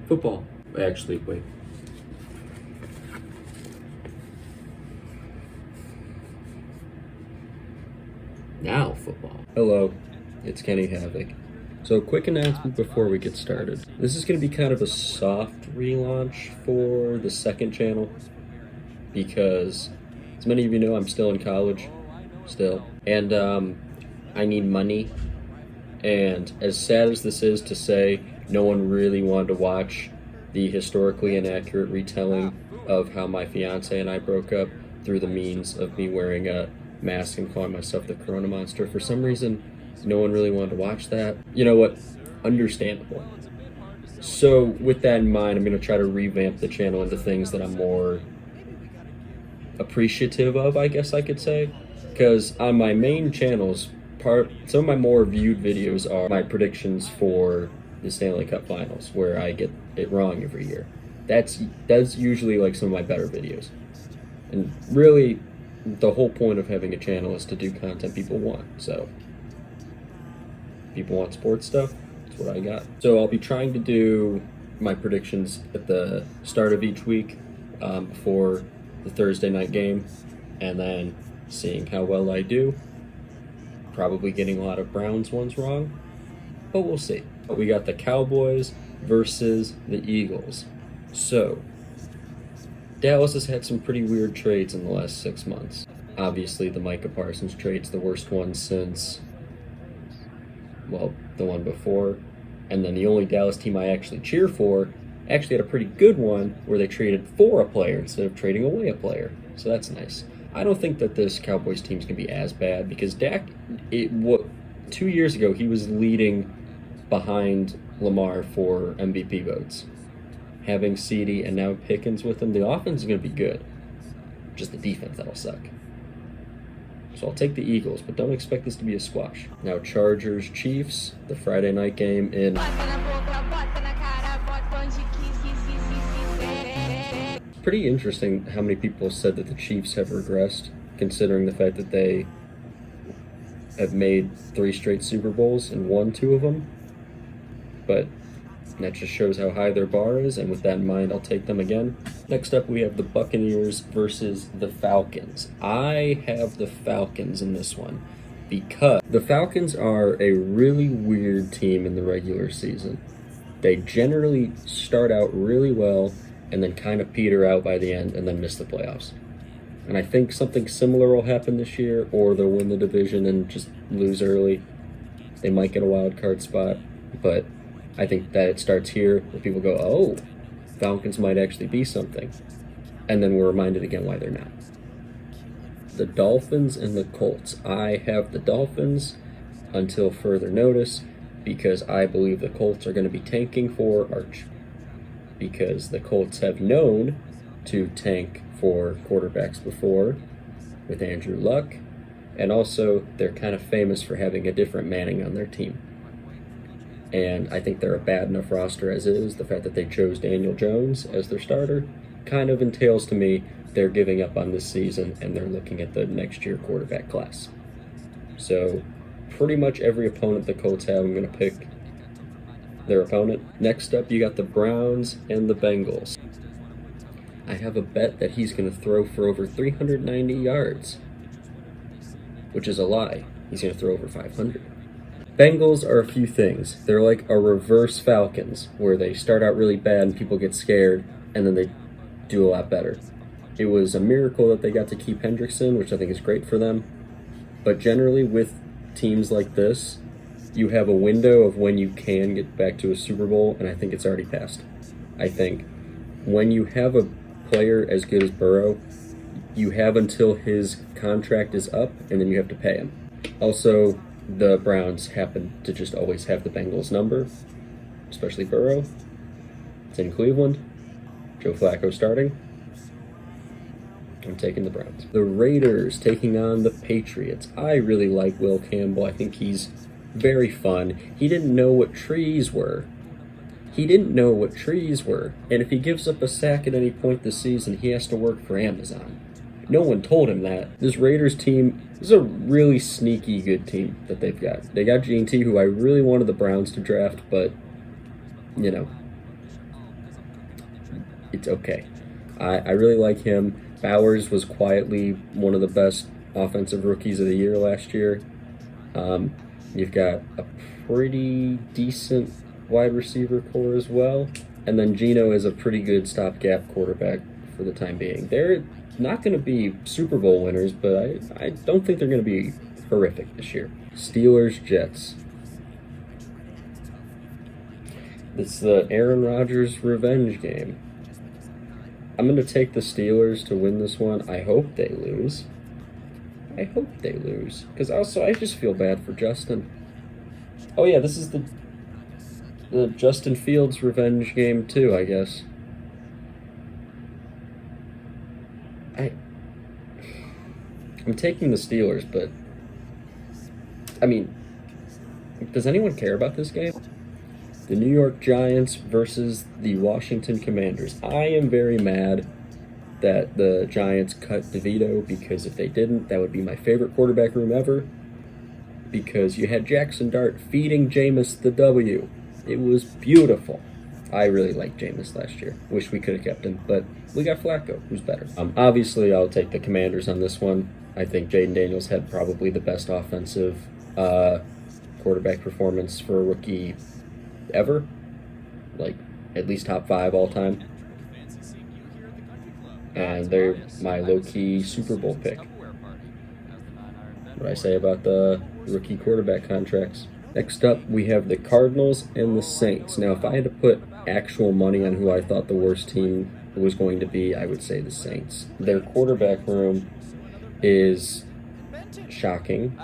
Football. Actually, wait. Now football. Hello, it's Kenny Havoc. So, quick announcement before we get started. This is going to be kind of a soft relaunch for the second channel because, as many of you know, I'm still in college, and I need money. And as sad as this is to say, no one really wanted to watch the historically inaccurate retelling of how my fiance and I broke up through the means of me wearing a mask and calling myself the Corona Monster. For some reason, no one really wanted to watch that. You know what? Understandable. So with that in mind, I'm going to try to revamp the channel into things that I'm more appreciative of, I guess I could say. Because on my main channels, some of my more viewed videos are my predictions for the Stanley Cup Finals, where I get it wrong every year. That's usually like some of my better videos. And really, the whole point of having a channel is to do content people want. So, people want sports stuff, that's what I got. So I'll be trying to do my predictions at the start of each week before the Thursday night game, and then seeing how well I do. Probably getting a lot of Browns ones wrong, but we'll see. We got the Cowboys versus the Eagles. So, Dallas has had some pretty weird trades in the last 6 months. Obviously, the Micah Parsons trade's the worst one since, well, the one before. And then the only Dallas team I actually cheer for actually had a pretty good one where they traded for a player instead of trading away a player. So that's nice. I don't think that this Cowboys team's going to be as bad because Dak, 2 years ago, he was leading behind Lamar for MVP votes. Having CeeDee and now Pickens with him, the offense is going to be good. Just the defense that'll suck. So I'll take the Eagles, but don't expect this to be a squash. Now Chargers, Chiefs, the Friday night game in... Pretty interesting how many people said that the Chiefs have regressed, considering the fact that they have made 3 straight Super Bowls and won 2 of them. But that just shows how high their bar is, and with that in mind, I'll take them again. Next up, we have the Buccaneers versus the Falcons. I have the Falcons in this one because the Falcons are a really weird team in the regular season. They generally start out really well and then kind of peter out by the end and then miss the playoffs. And I think something similar will happen this year, or they'll win the division and just lose early. They might get a wild card spot, but I think that it starts here where people go, oh, Falcons might actually be something. And then we're reminded again why they're not. The Dolphins and the Colts. I have the Dolphins until further notice because I believe the Colts are going to be tanking for Arch. Because the Colts have known to tank for quarterbacks before with Andrew Luck, and also they're kind of famous for having a different Manning on their team. And I think they're a bad enough roster as is. The fact that they chose Daniel Jones as their starter kind of entails to me they're giving up on this season and they're looking at the next year quarterback class. So pretty much every opponent the Colts have, I'm going to pick their opponent. Next up, you got the Browns and the Bengals. I have a bet that he's going to throw for over 390 yards, which is a lie. He's going to throw over 500. Bengals are a few things. They're like a reverse Falcons, where they start out really bad and people get scared, and then they do a lot better. It was a miracle that they got to keep Hendrickson, which I think is great for them. But generally, with teams like this, you have a window of when you can get back to a Super Bowl, and I think it's already passed. I think when you have a player as good as Burrow, you have until his contract is up, and then you have to pay him. Also, the Browns happen to just always have the Bengals number, especially Burrow. It's in Cleveland. Joe Flacco starting. I'm taking the Browns. The Raiders taking on the Patriots. I really like Will Campbell. I think he's very fun. He didn't know what trees were. And if he gives up a sack at any point this season, he has to work for Amazon. No one told him that. This Raiders team is a really sneaky good team that they've got. They got Gene T, who I really wanted the Browns to draft, but, you know, it's okay. I really like him. Bowers was quietly one of the best offensive rookies of the year last year. You've got a pretty decent wide receiver core as well. And then Geno is a pretty good stopgap quarterback for the time being. They're not going to be Super Bowl winners, but I don't think they're going to be horrific this year. Steelers, Jets. It's the Aaron Rodgers revenge game. I'm going to take the Steelers to win this one. I hope they lose. Because also, I just feel bad for Justin. Oh yeah, this is the Justin Fields revenge game too, I guess. I'm taking the Steelers, but I mean, does anyone care about this game? The New York Giants versus the Washington Commanders. I am very mad that the Giants cut DeVito, because if they didn't, that would be my favorite quarterback room ever. Because you had Jackson Dart feeding Jameis the W. It was beautiful. I really liked Jameis last year. Wish we could have kept him, but we got Flacco, who's better. Obviously, I'll take the Commanders on this one. I think Jaden Daniels had probably the best offensive quarterback performance for a rookie ever. Like, at least top 5 all time. And they're my low-key Super Bowl pick. What I say about the rookie quarterback contracts. Next up, we have the Cardinals and the Saints. Now, if I had to put actual money on who I thought the worst team was going to be, I would say the Saints. Their quarterback room is shocking.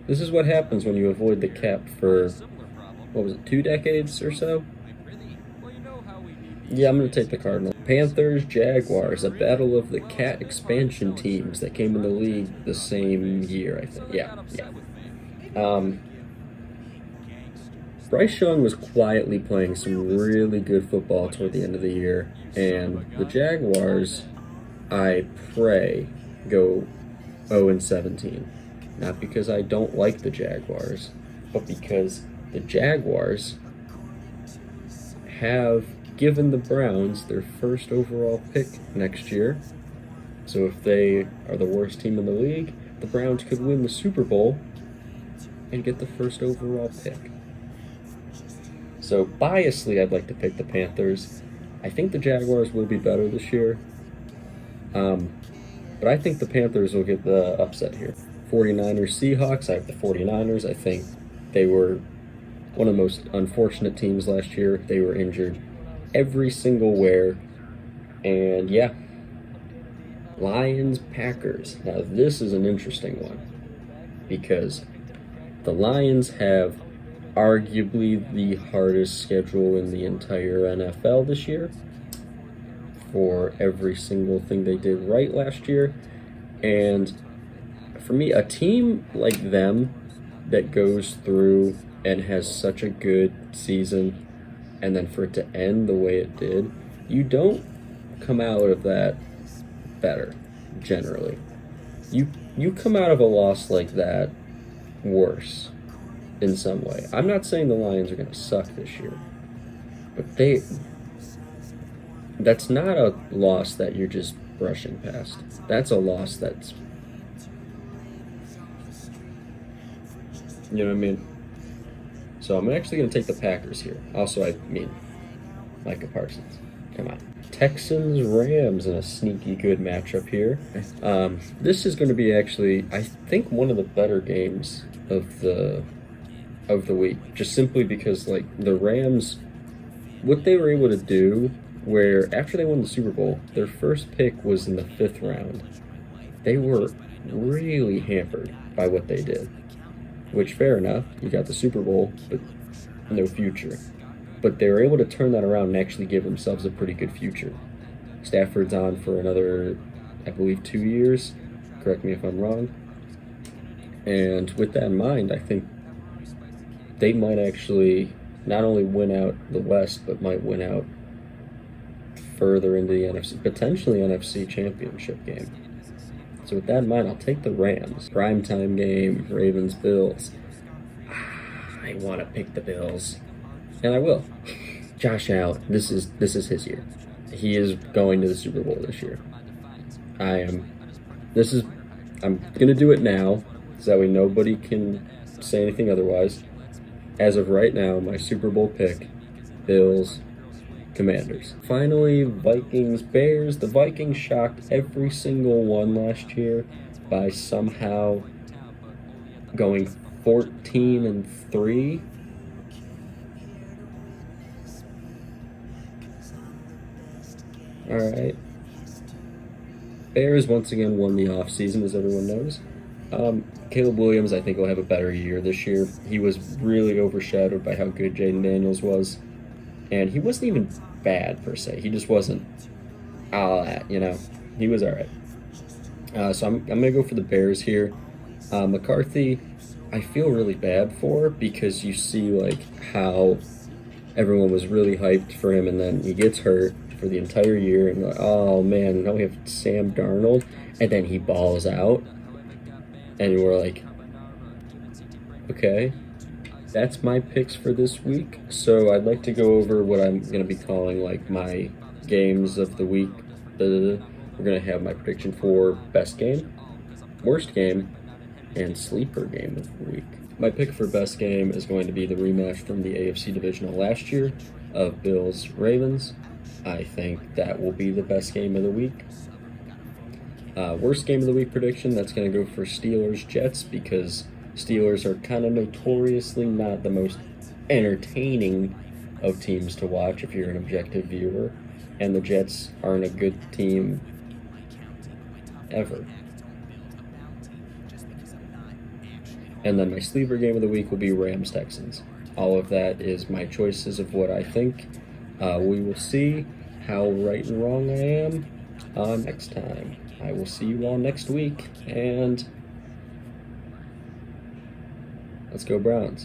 This is what happens when you avoid the cap for, what was it, 2 decades or so? Yeah, I'm going to take the Cardinals. Panthers, Jaguars, a battle of the cat expansion teams that came in the league the same year, I think. Yeah. Bryce Young was quietly playing some really good football toward the end of the year, and the Jaguars, I pray, go 0-17. Not because I don't like the Jaguars, but because the Jaguars have given the Browns their first overall pick next year. So if they are the worst team in the league, the Browns could win the Super Bowl and get the first overall pick. So biasly, I'd like to pick the Panthers. I think the Jaguars will be better this year. But I think the Panthers will get the upset here. 49ers, Seahawks. I have the 49ers. I think they were one of the most unfortunate teams last year. They were injured every single where. And yeah. Lions, Packers. Now this is an interesting one, because the Lions have arguably the hardest schedule in the entire NFL this year for every single thing they did right last year. And for me, a team like them that goes through and has such a good season, and then for it to end the way it did, you don't come out of that better, generally. You come out of a loss like that worse in some way. I'm not saying the Lions are going to suck this year, but that's not a loss that you're just brushing past. That's a loss that's, you know what I mean? So I'm actually going to take the Packers here. Also, I mean, Micah Parsons. Come on. Texans, Rams in a sneaky good matchup here. This is going to be actually, I think, one of the better games of the week. Just simply because, like, the Rams, what they were able to do, where after they won the Super Bowl, their first pick was in the 5th round. They were really hampered by what they did. Which, fair enough, you got the Super Bowl, but no future. But they were able to turn that around and actually give themselves a pretty good future. Stafford's on for another, I believe, 2 years. Correct me if I'm wrong. And with that in mind, I think they might actually not only win out the West, but might win out further into the NFC, potentially NFC Championship game. So with that in mind, I'll take the Rams. Primetime game, Ravens, Bills. I want to pick the Bills. And I will. Josh Allen, this is his year. he is going to the Super Bowl this year. I'm gonna do it now, so that way nobody can say anything otherwise. As of right now, my Super Bowl pick, Bills, Commanders. Finally, Vikings, Bears. The Vikings shocked every single one last year by somehow going 14-3. All right. Bears once again won the offseason, as everyone knows. Caleb Williams, I think, will have a better year this year. He was really overshadowed by how good Jaden Daniels was. And he wasn't even bad, per se. He just wasn't all that, you know. He was all right. So I'm going to go for the Bears here. McCarthy, I feel really bad for because you see, like, how everyone was really hyped for him, and then he gets hurt for the entire year, and like, oh man, now we have Sam Darnold, and then he balls out, and we're like, okay, that's my picks for this week. So I'd like to go over what I'm going to be calling like my games of the week. We're going to have my prediction for best game, worst game, and sleeper game of the week. My pick for best game is going to be the rematch from the AFC Divisional last year of Bills-Ravens. I think that will be the best game of the week. Worst game of the week prediction, that's going to go for Steelers-Jets because Steelers are kind of notoriously not the most entertaining of teams to watch if you're an objective viewer, and the Jets aren't a good team ever. And then my sleeper game of the week will be Rams-Texans. All of that is my choices of what I think. We will see how right and wrong I am next time. I will see you all next week, and let's go Browns.